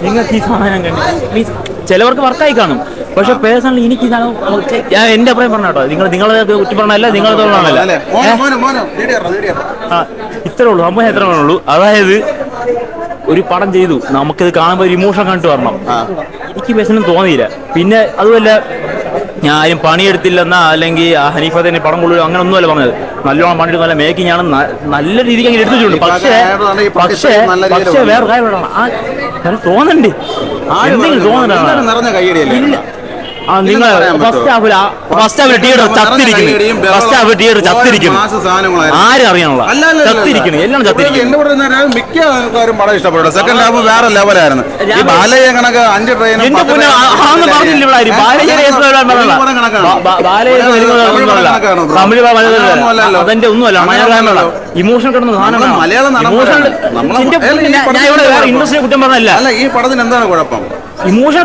നിങ്ങൾക്ക് ഈ സാധനം കണ്ടു മീൻസ് ചിലവർക്ക് വർക്കായി കാണും, പക്ഷെ പേഴ്സണലി എനിക്ക് ഞാൻ എന്റെ അഭിപ്രായം പറഞ്ഞ കേട്ടോ, നിങ്ങളെ കുറ്റി പറഞ്ഞല്ല, നിങ്ങളെ തോന്നണല്ല. ഇത്രേ ഉള്ളൂ, സംഭവം എത്ര ഉള്ളൂ. അതായത് ഒരു പടം ചെയ്തു, നമുക്കിത് കാണുമ്പോൾ ഒരു ഇമോഷൻ കണ്ടിട്ട് വരണം. എനിക്ക് പേഴ്സണലും തോന്നിയില്ല. പിന്നെ അതുമല്ല, ഞാൻ ആരും പണിയെടുത്തില്ലെന്നാ അല്ലെങ്കിൽ ഹനീഫ തന്നെ പടം കൊള്ളു അങ്ങനെ ഒന്നുമല്ല പറഞ്ഞത്. നല്ലോണം പണിയെടുത്ത് നല്ല മേക്കിംഗ് ആണ്, നല്ല രീതിക്ക് അങ്ങനെ എടുത്തിട്ടുണ്ട്. പക്ഷേ വേറെ കാര്യം തോന്നണ്ടേ, എന്തെങ്കിലും തോന്നണ്ട. നിങ്ങൾ ഫസ്റ്റ് ഹാഫ് തിയേറ്റർ ചത്തിരിക്കുന്നു. ആരും അറിയാനുള്ള ചത്തിരിക്കുന്നു, എല്ലാം ചത്തിരിക്കുന്നു. മിക്കവാറും പടം ഇഷ്ടപ്പെട്ടു. സെക്കൻഡ് ഹാഫ് വേറെ ലെവലായിരുന്നു. ബാലയെ കണക്ക് 5 ട്രെയിൻ അതിന്റെ ഒന്നുമല്ല. ഇമോഷൻ കിടന്ന സാധനം മലയാളം ഇൻഡസ്ട്രിയെ കുറ്റം പറഞ്ഞല്ല. ഈ പടത്തിന് എന്താണ് കുഴപ്പം? ഇമോഷൻ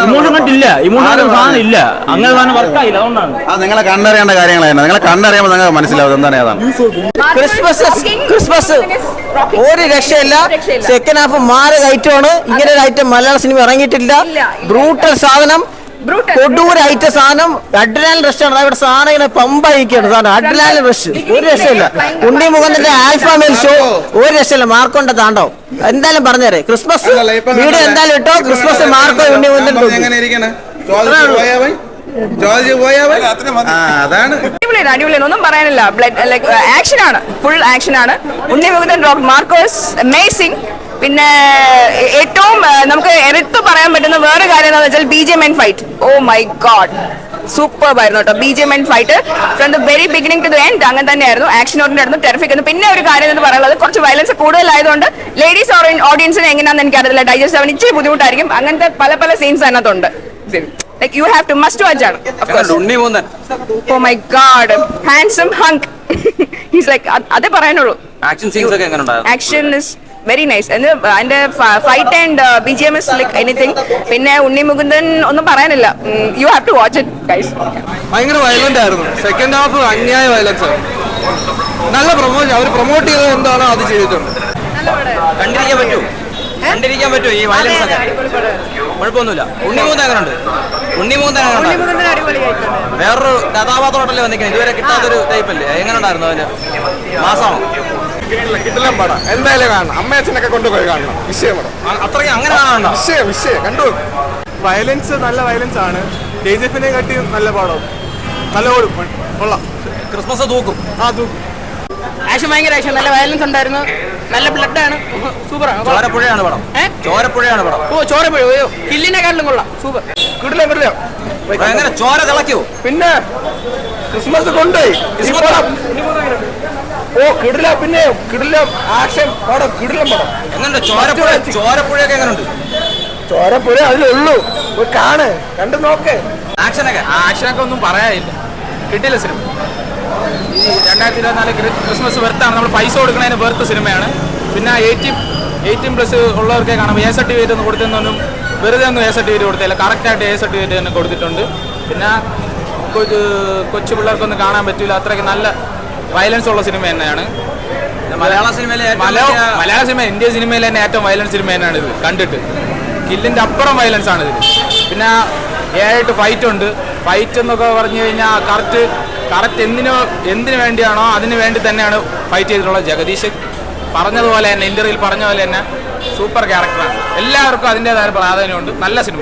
ഇമോഷൻ കണ്ടില്ല, ഇമോഷൻ സാധനം ഇല്ല, അങ്ങനെ സാധനം വർക്കായില്ല. അതുകൊണ്ടാണ് നിങ്ങളെ കണ്ടറിയേണ്ട കാര്യങ്ങളാണ്. നിങ്ങളെ കണ്ടറിയുമ്പോൾ നിങ്ങൾക്ക് മനസ്സിലാവും എന്താണ് ഏതാണ്. ക്രിസ്മസ് ഒരു രക്ഷയില്ല. സെക്കൻഡ് ഹാഫ് മാരക ഐറ്റമാണ്. ഇങ്ങനെ ഒരു ഐറ്റം മലയാള സിനിമ ഇറങ്ങിയിട്ടില്ല. ബ്രൂട്ടൽ സാധനം, കൊടൂര ഐറ്റം സാധനം. അഡ്രിനാലിൻ റഷ് ആണ് ഇവിടെ സാധനം, ഇങ്ങനെ പമ്പായിരിക്കുകയാണ് സാധനം. അഡ്രിനാലിൻ റഷ് ഒരു രക്ഷയില്ല. ഉണ്ണി മുകുന്ദന്റെ ആൽഫ മെയിൽ ഷോ ഒരു രക്ഷയില്ല. മാർക്കോന്റെ താണ്ടോ എന്തായാലും പറഞ്ഞേരെ. ക്രിസ്മസ് വീഡിയോ എന്തായാലും ഇട്ടോ. ക്രിസ്മസ് മാർക്കോ ഉണ്ണി മുകുന്ദൻ അടിപൊളിയൊന്നും പറയാനില്ല. ആക്ഷൻ ആണ്, ഫുൾ ആക്ഷൻ ആണ്. ഉണ്ണി മുകുന്ദൻ മാർക്കോസ് അമേസിംഗ്. പിന്നെ ഏറ്റവും നമുക്ക് എടുത്തു പറയാൻ പറ്റുന്ന വേറെ കാര്യം എന്താണെന്ന് വെച്ചാൽ BGMN fight. Oh my god, super ആയിരുന്നു കേട്ടോ. BGMN fight from the very beginning to the end അങ്ങനെ തന്നെയായിരുന്നു. Action oriented, terrific. പിന്നെ ഒരു കാര്യം എന്ന് പറയുന്നത് കുറച്ച് വയലൻസ് കൂടുതലായതുകൊണ്ട് ലേഡീസ് ഓഡിയൻസിന് എങ്ങനെയാണെന്ന് എനിക്കറിയില്ല, ഡൈജസ്റ്റ് ആവാൻ ഇച്ചിരി ബുദ്ധിമുട്ടായിരിക്കും. അങ്ങനത്തെ പല സീൻസ് അതിനകത്തുണ്ട്. Like you have to must watch ആണ്. Of course. Oh my god, handsome hunk. He's like അതേ പറയാനുള്ളൂ. ആക്ഷൻ സീൻസ് ഒക്കെ എങ്ങനെ ഉണ്ടായിരുന്നു? Action is very nice. And fight and BGM is like anything. പിന്നെ ഉണ്ണി മുകുന്ദൻ ഒന്നും പറയാനില്ല. You have to watch it guys. ഭയങ്കര വയലന്റ് ആയിരുന്നു. സെക്കൻഡ് ഹാഫ് അന്യായ വയലൻസ് ആണ്. നല്ല അവർ പ്രൊമോട്ട് ചെയ്തത് എന്താണോ അത് ചെയ്തിട്ടുണ്ട്. കണ്ടിരിക്കാൻ പറ്റുമോ ഈ വയലൻസ് ഒക്കെ? കുഴപ്പമൊന്നുമില്ല. ഉണ്ണി മുകുന്ദൻ വേറൊരു കഥാപാത്രമായിട്ടല്ലേ വന്നിരിക്കുന്നത്, ഇതുവരെ കിട്ടാത്തൊരു ടൈപ്പല്ലേ. എങ്ങനെ ഉണ്ടായിരുന്നു അതിന്? മാസമാണോ? കിട്ടില്ല പടം എന്തായാലും കാണണം. അമ്മയച്ഛനൊക്കെ കൊണ്ടുപോയി കാണണം. വിഷയം അത്രയും അങ്ങനെ കാണാനുണ്ടോ? വിഷയം കണ്ടു. വയലൻസ് നല്ല വയലൻസ് ആണ്. KGF-നെ കാട്ടി നല്ല പടം, നല്ല കൊള്ളാം. ക്രിസ്മസ് തൂക്കും. തൂക്കും. ആക്ഷൻ ഭയങ്കര ആക്ഷൻ, നല്ല വയലൻസ് ഉണ്ടായിരുന്നു, നല്ല ബ്ലഡ് ആണ്, സൂപ്പറാണ്. ചോരപ്പുഴയാണ് പടം. ഓ ചോരപ്പുഴ, കില്ലിനെക്കാട്ടിലും കൊള്ളാം, സൂപ്പർ. കിടില എങ്ങനെ ചോര തിളയ്ക്കോ? പിന്നെ ക്രിസ്മസ് കൊണ്ടുപോയി. ഓ കിടില, പിന്നെ കിടില ആക്ഷൻ പടം, കിടിലം പടം. എങ്ങനെ ചോരപ്പുഴയൊക്കെ എങ്ങനെയുണ്ട്? ചോരപ്പുഴ അതിലുള്ളൂ, കണ്ടു നോക്ക്. ആക്ഷനൊക്കെ ഒന്നും പറയാനില്ല, കിട്ടില്ല സിനിമ. ഈ 2024 ക്രിസ്മസ് വെർത്താണ്, നമ്മൾ പൈസ കൊടുക്കുന്നതിന് വെർത്ത് സിനിമയാണ്. പിന്നെ 18+ ഉള്ളവർക്കെ കാണാം. A സർട്ടിഫിക്കറ്റ് ഒന്നും കൊടുത്തൊന്നും വെറുതെ ഒന്നും A സർട്ടിഫിക്കറ്റ് കൊടുത്തില്ല, കറക്റ്റായിട്ട് A സർട്ടിഫിക്കറ്റ് തന്നെ കൊടുത്തിട്ടുണ്ട്. പിന്നെ കൊച്ചു പിള്ളേർക്കൊന്നും കാണാൻ പറ്റില്ല, അത്രയ്ക്ക് നല്ല വയലൻസ് ഉള്ള സിനിമ തന്നെയാണ്. മലയാള സിനിമ ഇന്ത്യൻ സിനിമയിൽ തന്നെ ഏറ്റവും വയലൻസ് സിനിമ തന്നെയാണ് ഇത്. കണ്ടിട്ട് കില്ലിൻ്റെ അപ്പുറം വയലൻസ് ആണ് ഇതിൽ. പിന്നെ ഏഴായിട്ട് ഫൈറ്റ് ഉണ്ട്. ഫൈറ്റ് എന്നൊക്കെ പറഞ്ഞു കഴിഞ്ഞാൽ കറക്റ്റ് എന്തിനു വേണ്ടിയാണോ അതിന് വേണ്ടി തന്നെയാണ് ഫൈറ്റ് ചെയ്തിട്ടുള്ളത്. ജഗദീഷ് പറഞ്ഞതുപോലെ തന്നെ, ഇന്റർവ്യൂവിൽ പറഞ്ഞ പോലെ തന്നെ സൂപ്പർ ക്യാരക്ടറാണ്. എല്ലാവർക്കും അതിൻ്റെതായ പ്രാധാന്യമുണ്ട്. നല്ല സിനിമ.